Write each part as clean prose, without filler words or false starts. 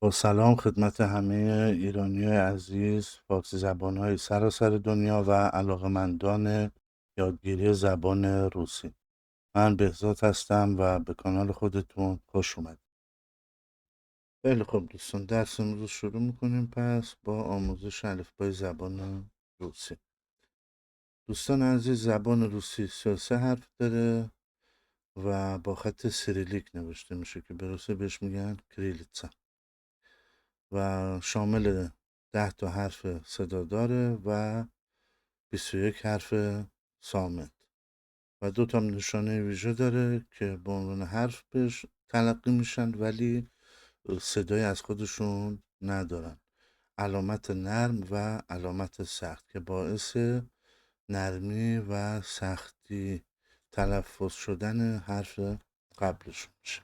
با سلام خدمت همه ایرانیای عزیز، فارسی زبان‌های سراسر دنیا و علاقه‌مندان یادگیری زبان روسی. من بهزاد هستم و به کانال خودتون خوش اومدید. خیلی خوب دوستان، درس امروز شروع میکنیم پس با آموزش الفبای زبان روسی. دوستان عزیز، زبان روسی 33 حرف داره و با خط سیریلیک نوشته میشه که به روسی بهش میگن کریلیتسا و شامل 10 تا حرف صدا داره و 21 حرف صامت و 2 تا نشانه ویژه داره که به عنوان حرف بهش تلقی میشن ولی صدای از خودشون ندارن. علامت نرم و علامت سخت که باعث نرمی و سختی تلفظ شدن حرف قبلشون میشه.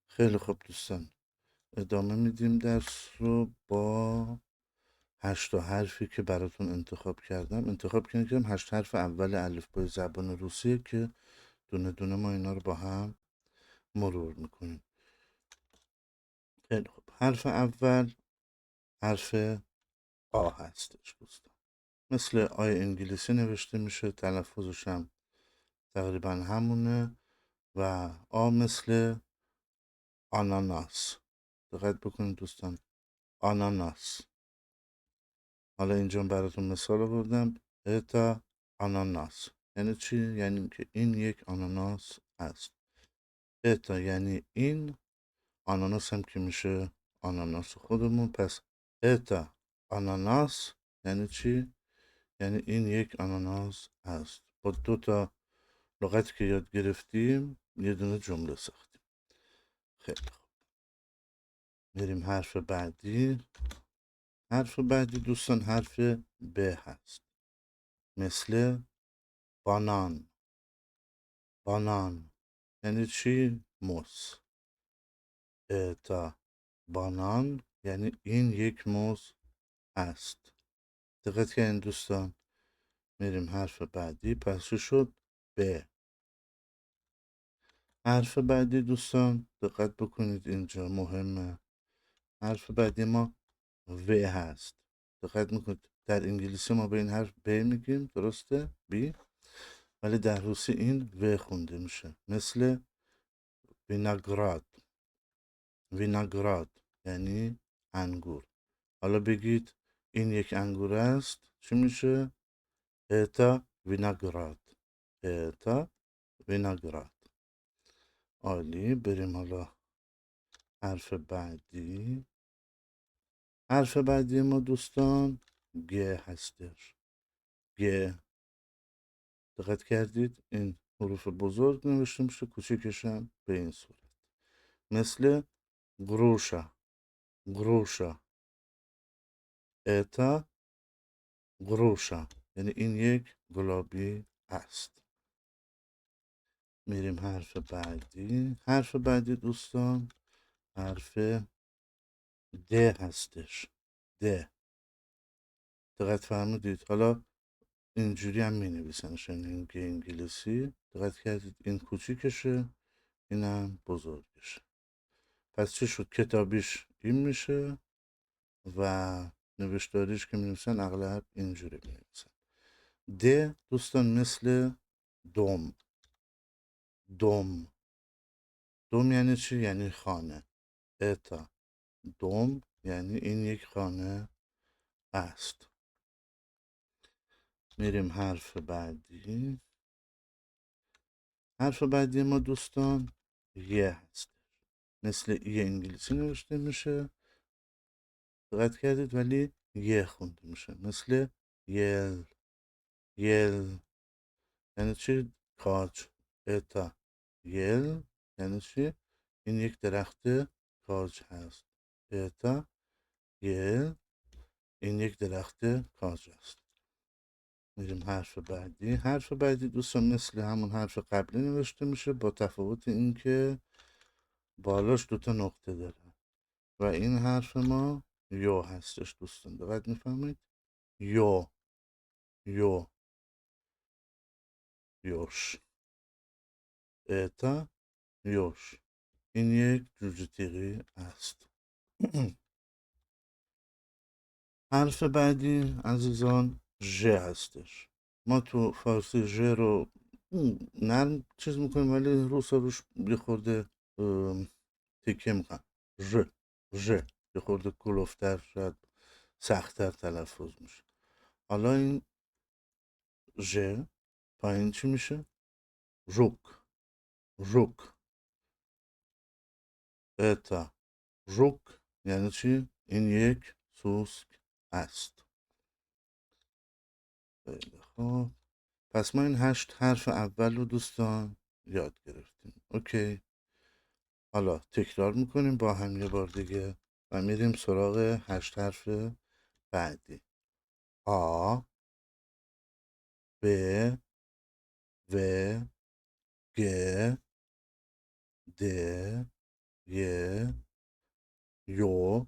خیلی خوب دوستان، ادامه میدیم درس رو با 8 تا حرفی که براتون انتخاب کردم 8 حرف اول الفبای زبان روسیه که دونه دونه ما اینا رو با هم مرور میکنیم. خیلی خوب، حرف اول حرف آ هستش دوستان. مثل آی انگلیسی نوشته میشه، تلفظش هم تقریبا همونه و آ مثل آناناس. دقت بکنید دوستان، آناناس. حالا اینجا براتون مثال آوردم، اتا آناناس یعنی چی؟ یعنی که این یک آناناس است. اتا یعنی این، آناناس هم که میشه آناناس خودمون. پس اتا آناناس یعنی چی؟ یعنی این یک آناناس است. با 2 تا لغتی که یاد گرفتیم یه دونه جمله ساختیم. خیلی خوب، میریم حرف بعدی. حرف بعدی دوستان حرف ب هست، مثل بانان. بانان یعنی چی؟ موز. تا بانان یعنی این یک موز است. دقت کردین دوستان؟ میریم حرف بعدی. پس چی شد؟ ب. حرف بعدی دوستان دقت بکنید، اینجا مهمه. حرف بعدی ما و هست. دقت میکنید در انگلیسی ما به این حرف ب میگیم، درسته؟ بی. ولی در روسی این و خونده میشه، مثل ویناگراد. ویناگراد یعنی انگور. حالا بگید این یک انگور است، چی میشه؟ اتا ویناگراد. اتا ویناگراد. عالی، بریم حالا حرف بعدی. حرف بعدی ما دوستان گ هستش. گ. دقت کردید این حروف بزرگ نوشته میشه، کوچیکش هم به این صورت، مثل گروشا. گروشا. اتا گروشا یعنی این یک گلابی است. میریم حرف بعدی. حرف بعدی دوستان حرف د هستش. د. دقت فرمودید؟ حالا اینجوری هم می نویسنش، یعنی این که انگلیسی. دقت کردید این کوچیکشه، اینم بزرگشه. پس چی شد؟ کتابیش این میشه و نوشتاریش که می نویسن اغلب اینجوری می نویسن. د دوستان مثل دوم. دوم. دوم یعنی چی؟ یعنی خانه. اتا دوم یعنی این یک خانه است. میریم حرف بعدی. حرف بعدی ما دوستان یه هست، مثل ای انگلیسی نوشته میشه، دقت کردید؟ ولی یه خونده میشه، مثل یل. یل یعنی چی؟ کاج. اتا یل یعنی چی؟ این یک درخت کاج هست. اتا یل این یک درخت کاج است. میریم حرف بعدی. حرف بعدی دوستان مثل همون حرف قبلی نوشته میشه، با تفاوت این که بالاش 2 تا نقطه داره و این حرف ما یو هستش دوستان. دقت میفهمید؟ یو. یو. یوش. اتا یوش این یک جوجه تیغی است. حرف بعدی عزیزان ژ هستش. ما تو فارسی ژ رو نرم چیز میکنیم، ولی روسا روش یه خورده تکیه میکنن. ژ ژ یه خورده کلوفتر، شاید سختتر تلفظ میشه. حالا این ژ پایین چی میشه؟ ژوک ژوک. اتا ژوک یعنی چی؟ این یک سوسک است. خیلی خوب. پس ما این 8 حرف اول رو دوستان یاد گرفتیم. اوکی. حالا تکرار میکنیم با هم یه بار دیگه و میریم سراغ 8 حرف بعدی. آ، ب، و، گ، د، ی، یو،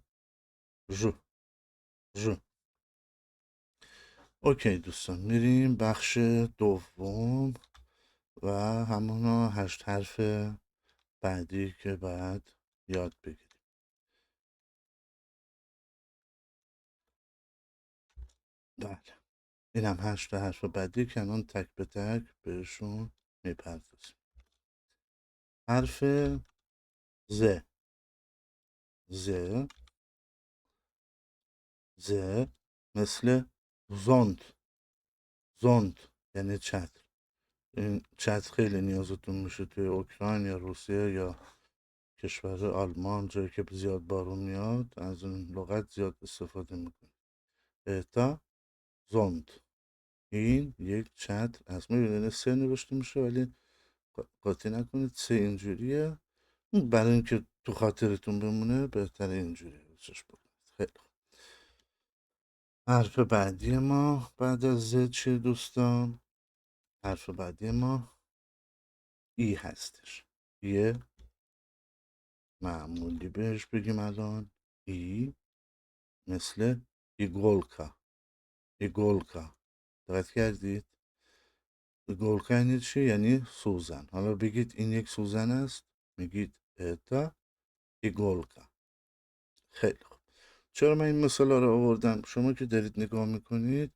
ژ ژ. اوکی دوستان، میریم بخش دوم و همونا 8 حرف بعدی که بعد یاد بگیریم. بله، این هم 8 حرف بعدی که الان تک به تک بهشون میپردازیم. حرف ز. ز ز مثل زوند. زوند یعنی چتر. این چتر خیلی نیازتون میشه توی اوکراین یا روسیه یا کشور آلمان، جایی که زیاد بارون میاد، از این لغت زیاد استفاده میکنه. اتا زوند، این یک چتر از میبینید سه نوشته میشه، ولی قاطی نکنید سه اینجوریه. برای اینکه تو خاطرتون بمونه بهتره اینجوری روشش بکنید. خیلی خوب. حرف بعدی ما بعد از زد چیه دوستان؟ حرف بعدی ما ای هستش. یه معمولی بهش بگیم الان. ای مثل ایگولکا. ایگولکا. دقت کردید؟ ایگولکا یعنی چی؟ یعنی سوزن. حالا بگید این یک سوزن است، میگید اتا ایگولکا. خیلی خوب. چرا من این مثال رو آوردم؟ شما که دارید نگاه میکنید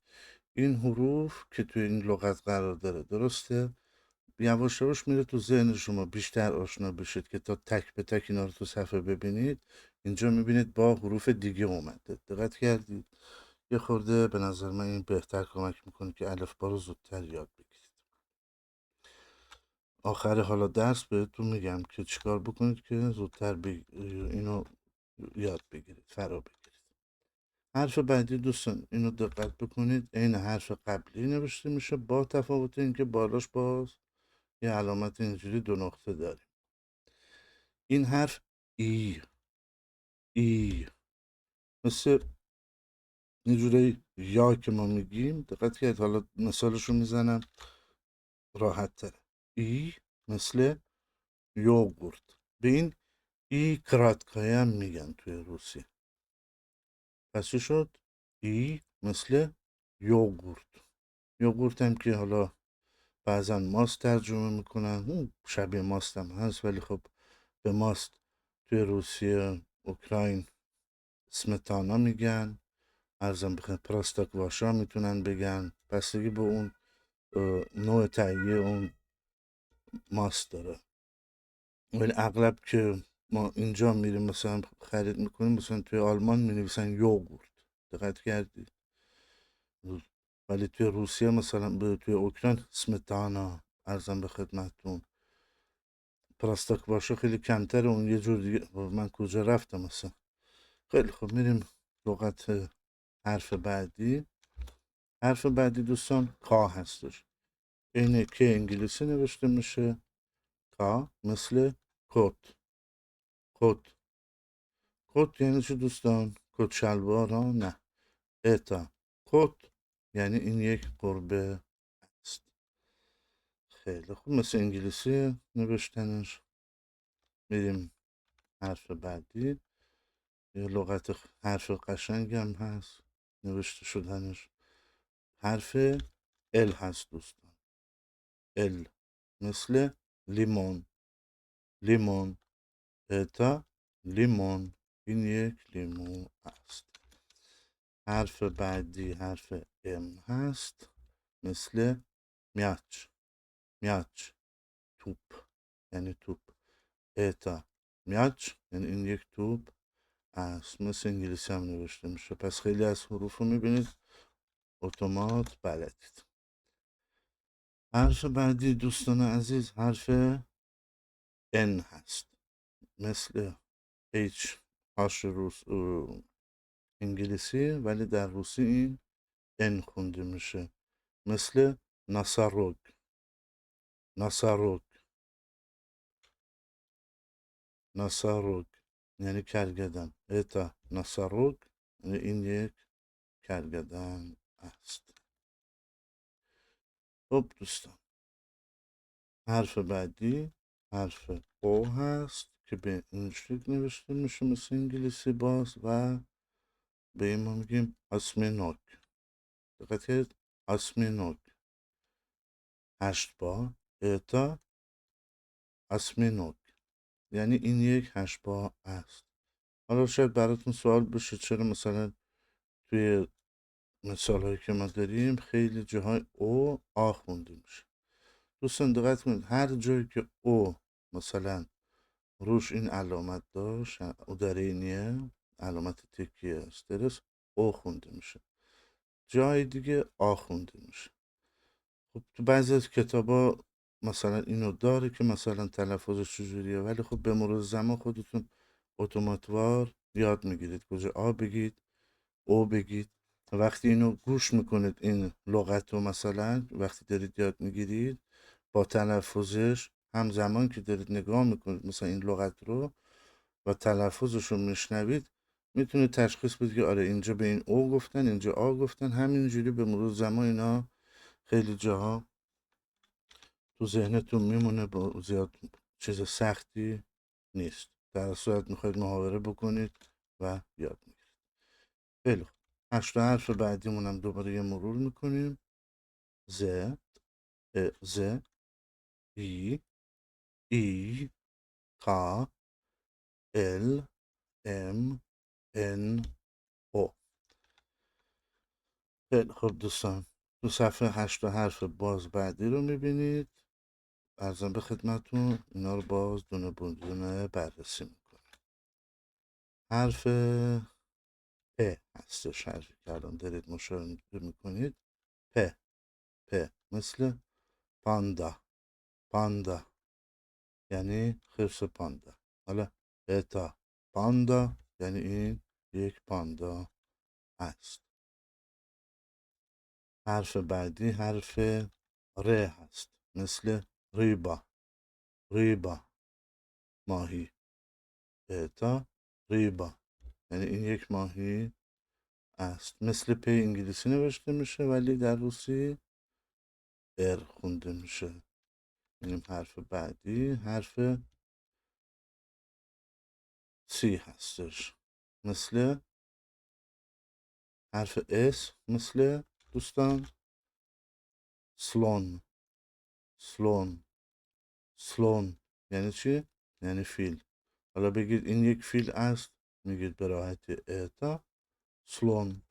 این حروف که توی این لغت قرار داره، درسته؟ یواش یواش میره تو ذهن شما، بیشتر آشنا بشید که تا تک به تک اینا رو تو صفحه ببینید. اینجا میبینید با حروف دیگه اومده. دقت کردید؟ یه خورده به نظر من این بهتر کمک میکنه که الفبا رو زودتر یاد بگیرید. آخر حالا درس بهتون میگم که چیکار بکنید که زودتر اینو یاد بگیرید، فرا بگیرید. حرف بعدی دوستان اینو دقت بکنید، عین حرف قبلی نوشته میشه، با تفاوت اینکه بالاش باز یه علامت اینجوری دو نقطه داریم. این حرف ای. ای مثل اینجوری یا که ما میگیم. دقت کرد؟ حالا مثالشو میزنم راحت تره. ای مثل یوگورت. به این ای کراتکایا میگن توی روسیه. پس چی شد؟ ای مثل یوگورت. یوگورت هم که حالا بعضا ماست ترجمه میکنن، شبیه ماست هم هست، ولی خب به ماست توی روسیه، اوکراین سمتانا میگن. ارزم بخیر پراستاکواشا میتونن بگن، بستگی به اون نوع تهیه اون ماست داره. ولی اغلب که ما اینجا میریم مثلا خرید میکنیم، مثلا توی آلمان مینویسن یوگورت. دقت کردید؟ ولی توی روسیه مثلا توی اوکراین سمتانا. ارزم به خدمتتون پلاستیک باشه خیلی کمتر، اون یه جور دیگه. من کجا رفتم مثلا. خیلی خب میریم لغت حرف بعدی. حرف بعدی دوستان کا هستش. اینه که انگلیسی نوشته میشه کا، مثل کت. کت. کت یعنی چی دوستان؟ کت شلوار ها؟ نه. اتا کت یعنی این یک گربه است. خیلی خوب، مثل انگلیسی نوشتنش. میریم حرف بعدی. یه لغت حرف قشنگ هم هست نوشته شدنش. حرف ال هست دوستان. ال مثل لیمون. لیمون. اتا لیمون این یک لیمو است. حرف بعدی حرف ام هست، مثل میاچ. میاچ توپ، یعنی توپ. اتا میاچ یعنی این یک توپ است. مثل انگلیسی هم نوشته میشه. پس خیلی از حروف رو میبینید اتومات بلدید. حرف بعدی دوستان عزیز حرف ان هست، مثل H هاش انگلیسی ولی در روسی این ان خونده میشه، مثل ناساروگ. ناساروگ ناساروگ یعنی کرگدن. اتا ناساروگ یعنی این یک کرگدن است. خب دوستان، حرف بعدی حرف او هست که به این شکل نوشته میشه مثل انگلیسی باز، و به این ما میگیم آسمینوک. دقت کنید، آسمینوک 8 بار. اتا آسمینوک یعنی این یک 8 بار است. حالا شاید براتون سوال بشه چرا مثلا توی مثال هایی که ما داریم خیلی جاهای او آ خونده میشه. دوستان دقت کنید، هر جایی که او مثلا روش این علامت داشت، او در اینیه علامت تکیه استرس، او خونده میشه. جای دیگه آ خونده میشه. خب تو بعضی از کتابا مثلا اینو داره که مثلا تلفظش چجوریه، ولی خب به مرور زمان خودتون اتوماتوار یاد میگیرید کجا آ بگید، او بگید. وقتی اینو گوش میکنید این لغت رو، مثلا وقتی دارید یاد میگیرید با تلفظش همزمان که دارید نگاه میکنید مثلا این لغت رو و تلفظش رو میشنوید، میتونید تشخیص بدید که آره اینجا به این او گفتن، اینجا آ گفتن. همینجوری به مرور زمان اینا خیلی جاها تو ذهنتون میمونه، با زیاد چیز سختی نیست. در صورت میخواید محاوره بکنید و یاد میگیرید. خیلی خوب. 8 حرف بعدیمون هم دوباره یه مرور میکنیم. ز، ز، ای، ای، تا، ال، ام، ان، او. خیلی خوب دوستان، تو صفحه 8 حرف باز بعدی رو میبینید. ارزم به خدمتون اینا رو باز دونه دونه بررسی میکنیم. حرف پ هستش، حرفی که الان دارید مشاهده میکنید. پ، پ مثل پاندا. پاندا یعنی خرس پاندا. حالا اتا پاندا یعنی این یک پاندا است. حرف بعدی حرف ر هست، مثل ریبا. ریبا ماهی. اتا ریبا یعنی این یک ماهی است. مثل پی انگلیسی نوشته میشه ولی در روسی ار خونده میشه. این حرف بعدی حرف سی هستش، مثل حرف اس، مثل دوستان سلون. سلون، سلون یعنی چی؟ یعنی فیل. حالا بگید این یک فیل است، میگید به راحتی اتا سلون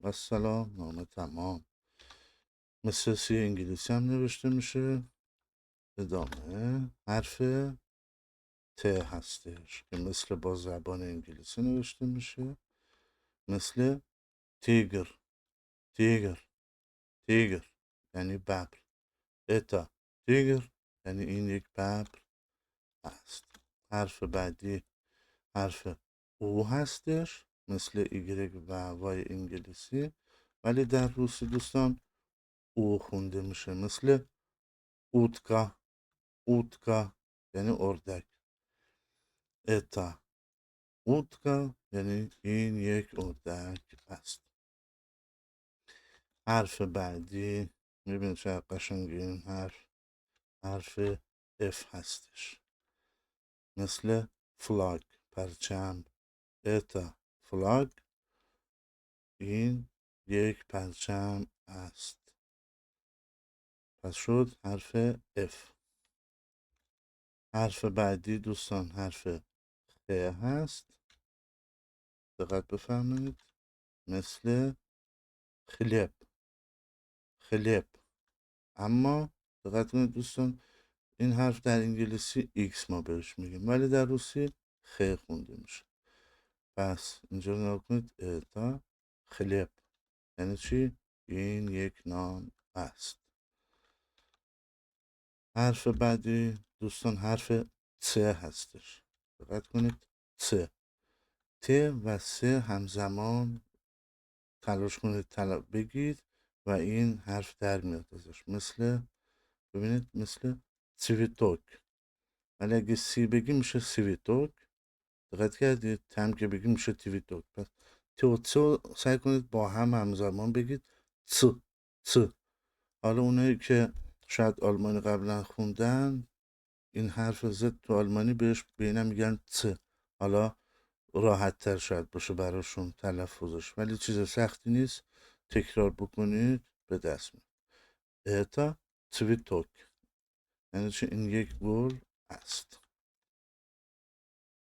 و سلام، نامه تمام. مثل سی انگلیسی هم نوشته میشه. ادامه حرف ت هستش که مثل با زبان انگلیسی نوشته میشه، مثل تیگر. تیگر، تیگر یعنی ببر. اتا تیگر یعنی این یک ببر است. حرف بعدی حرف او هستش، مثل ایگرگ و وای انگلیسی، ولی در روسی دوستان او خونده میشه، مثل اوتکا. اوتکا یعنی اردک. اتا اوتکا یعنی این یک اردک است. حرف بعدی میبینید چه قشنگی این حرف اف هستش، مثل فلاگ پرچم. اتا فلاگ این یک پرچم است. پس شد حرف اف. حرف بعدی دوستان حرف خ هست، دقت بفرمایید. مثل خلب. خلب. اما دقت کنید دوستان، این حرف در انگلیسی ایکس ما بهش میگیم، ولی در روسی خ خونده میشه. پس اینجا نگاه کنید، اتا خلب یعنی چی؟ این یک نان است. حرف بعدی دوستان حرف ت هستش. دقت کنید، ت و س همزمان تلاش کنید بگید و این حرف در میاد ازش. مثل، ببینید، مثل سویتوک. ولی اگه سی بگی میشه سویتوک. دقت کردید؟ تم که بگی میشه تیویتوک. پس ت و ت سعی کنید با هم همزمان بگید. ت. حالا اونایی که شاید آلمانی قبلا خوندن، این حرف زد تو آلمانی بهش به میگن ت. حالا راحت تر شاید باشه براشون تلفظش، ولی چیز سختی نیست. تکرار بکنید به دست میاد. اتا تویتوک یعنی چه؟ این یک گل است.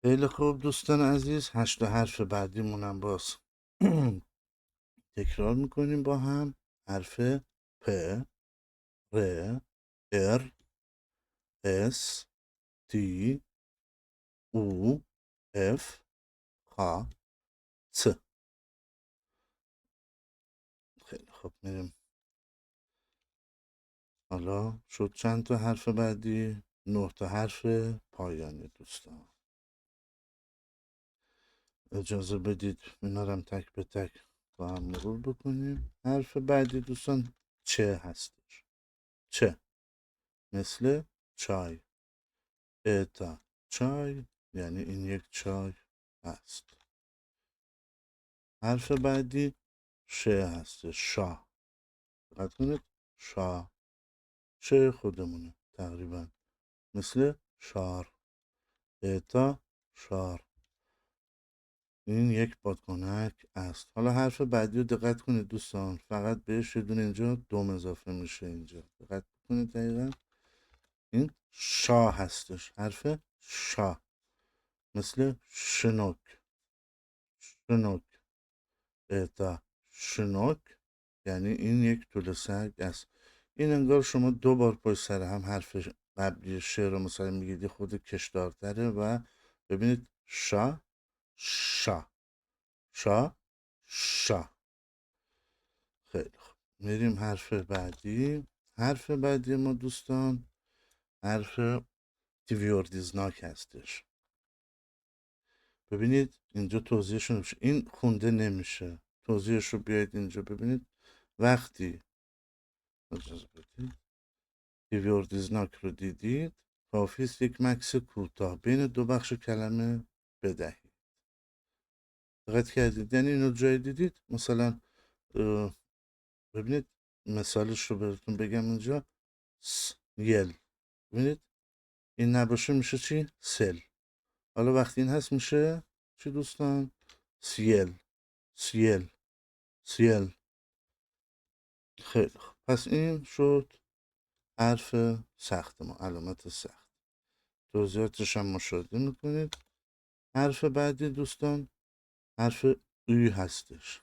خیلی خوب دوستان عزیز، 8 حرف بعدیمونم باز تکرار میکنیم با هم. حرف پ، ر، ار، اس، تی، او، اف، خ، س. خیلی خوب، میریم. حالا شد چند تا حرف بعدی؟ 9 تا حرف پایانی دوستان. اجازه بدید اینارم تک به تک با هم مرور بکنیم. حرف بعدی دوستان چه هستش. چه مثل چای. اتا چای یعنی این یک چای است. حرف بعدی شه هستش. شا. دقت کنید، شا. شه خودمونه تقریبا، مثل شار. اتا شار، این یک بادکنک است. حالا حرف بعدی رو دقت کنید دوستان، فقط بهش یه دونه اینجا دوم اضافه میشه. اینجا دقت کنید، دقیقا این شا هستش. حرف شا مثل شنوک. شنوک. اتا شنوک یعنی این یک توله سگ است. این انگار شما 2 بار پشت سر هم حرف قبلی شعر رو مثلا میگید، خود کشدارتره. و ببینید شا، شا، شا، شا. خیلی خوب، میریم حرف بعدی. حرف بعدی ما دوستان حرف تیویوردیزناک هستش. ببینید اینجا توضیحش نمیشه، این خونده نمیشه. توضیحش رو بیاید اینجا ببینید. وقتی اجازه بدید تیویوردیزناک رو دیدید، کافیست یک مکس کوتاه بین 2 بخش کلمه بدهید. دقت کردید؟ یعنی اینو جای دیدید، مثلا ببینید مثالش رو براتون بگم اینجا. یل. ببینید این نباشه میشه چی؟ سل. حالا وقتی این هست میشه چی دوستان؟ سیل. سیل. سیل. خیلی خوب، پس این شد حرف سخت ما، علامت سخت. توضیحاتش هم مشاهده میکنید. حرف بعدی دوستان حرف اوی هستش.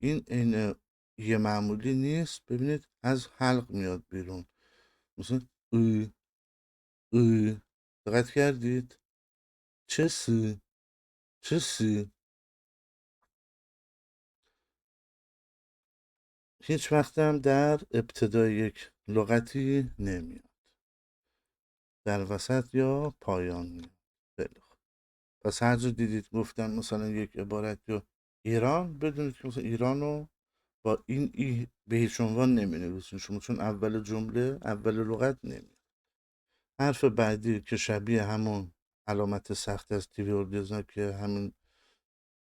این عین یه معمولی نیست. ببینید از حلق میاد بیرون، مثلا اوی. اوی. دقت کردید؟ چه سی؟ چه سی؟ هیچ وقت هم در ابتدای یک لغتی نمیاد، در وسط یا پایان میاد. خیلی خوب، پس هر جا دیدید گفتن مثلا یک عبارت یا ایران، بدونید که مثلا ایران رو با این ای به هیچ عنوان نمی نویسین شما، چون اول جمله، اول لغت نمیاد. حرف بعدی که شبیه همون علامت سخت از تیویوردیزناک که همین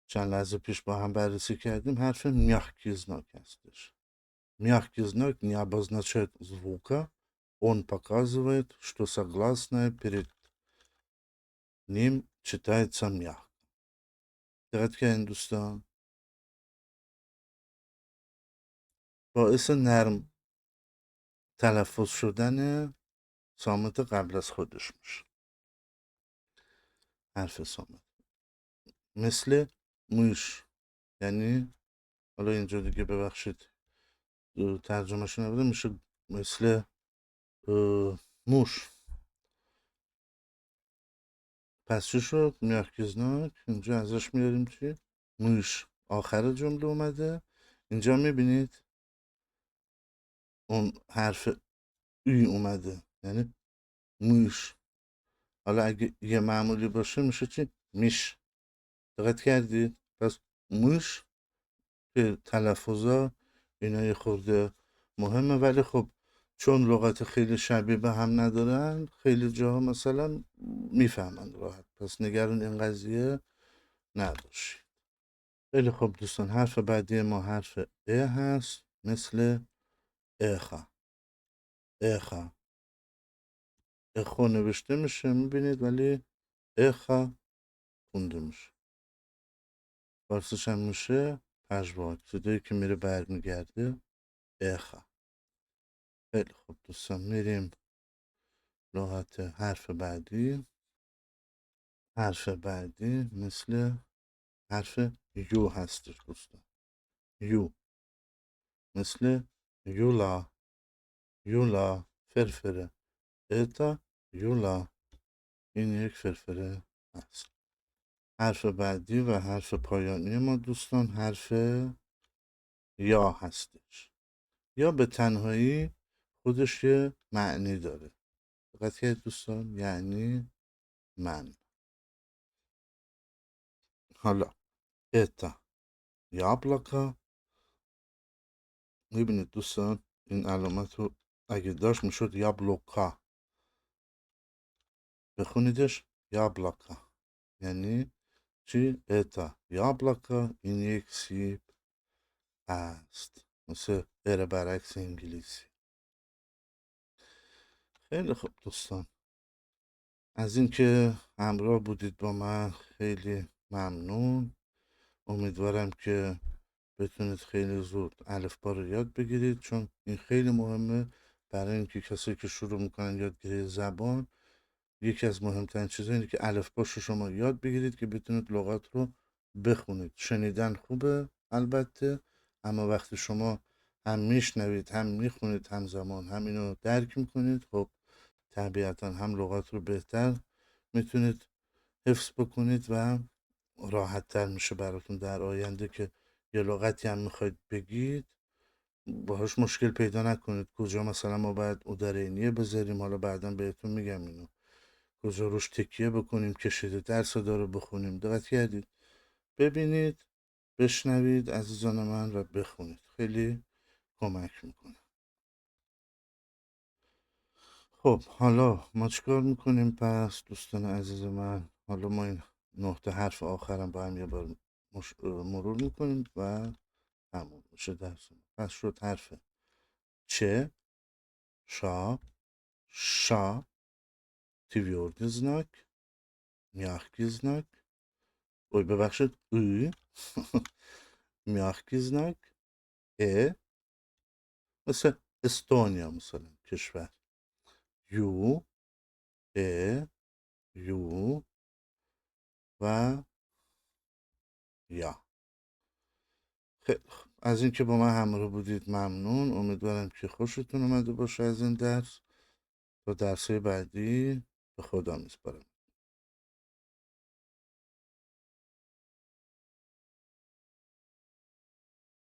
چند لحظه پیش با هم بررسی کردیم، حرف میاخکیزناک هستش. Мягкий не обозначает звука, он показывает, что согласное перед ним читается мягко. دقت کردین دوستان؟ باعث نرم تلفظ شدن صامت قبل از خودش میشه. حرف صامت مثل موش یعنی، حالا اینجا دیگه ببخشید ترجمهش نبوده، میشه مثل موش. پس چی شد؟ میاکیزناک. اینجا ازش میاریم چی؟ موش آخر جمله اومده. اینجا میبینید اون حرف ای اومده، یعنی موش. حالا اگه یه معمولی باشه میشه چی؟ میش. دقت کردید؟ پس موش که تلفظا اینا یه خورده مهمه، ولی خب چون لغت خیلی شبیه به هم ندارن خیلی جاها مثلا میفهمن راحت، پس نگران این قضیه نباشید. خیلی خب دوستان، حرف بعدی ما حرف ا هست، مثل اخا. اخا اخو نوشته میشه میبینید، ولی اخا خونده میشه. فارسیش هم میشه پژواک، صدایی که میره برمیگرده اخا. خیلی خب دوستان، میریم لغت حرف بعدی. حرف بعدی مثل حرف یو هستش دوستان. یو مثل یولا. یولا فرفره. اتا یولا، این یک فرفره هست. حرف بعدی و حرف پایانی ما دوستان حرف یا هستش. یا به تنهایی خودش یه معنی داره. دقت کنید دوستان، یعنی من. حالا اتا یابلاکا، میبینید دوستان این علامت رو اگه داشت میشد یابلوکا، بخونیدش یابلاکا، یعنی چی؟ اتا یابلاکا، این یک سیب است، مثل بره برعکس انگلیسی. خیلی خوب دوستان، از اینکه همراه بودید با من خیلی ممنون. امیدوارم که بتونید خیلی زود الفبا رو یاد بگیرید، چون این خیلی مهمه برای اینکه کسایی که شروع میکنن یادگیری زبان، یکی از مهمترین چیزا اینه که الفباش رو شما یاد بگیرید که بتونید لغات رو بخونید. شنیدن خوبه البته، اما وقتی شما هم میشنوید هم میخونید همزمان، هم اینو درک میکنید، خب طبیعتا هم لغات رو بهتر میتونید حفظ بکنید و راحت تر میشه براتون در آینده که یه لغتی هم میخواید بگید باهاش مشکل پیدا نکنید. کجا مثلا ما باید ادرینیه بذاریم، حالا بعدا بهتون میگم اینو، کجا روش تکیه بکنیم، کشیده در صدا رو بخونیم. دقت کردید؟ ببینید، بشنوید عزیزان من و بخونید، خیلی کمک میکنه. خب حالا ما چیکار میکنیم پس دوستان عزیز من؟ حالا ما این 9 حرف آخرم با هم یه بار مرور میکنیم و تموم میشه درس. پس شد حرف چه، شا، شا، تیویوردیزناک، میاخگیزناک، اوی ببخشید ای میاخگیزناک، ا مثل استونیا مثلا کشور، یو، ا، یو و یا. خیلی خوب. از اینکه با من همراه بودید ممنون. امیدوارم که خوشتون اومده باشه از این درس. تا درس‌های بعدی به خدا میسپارم.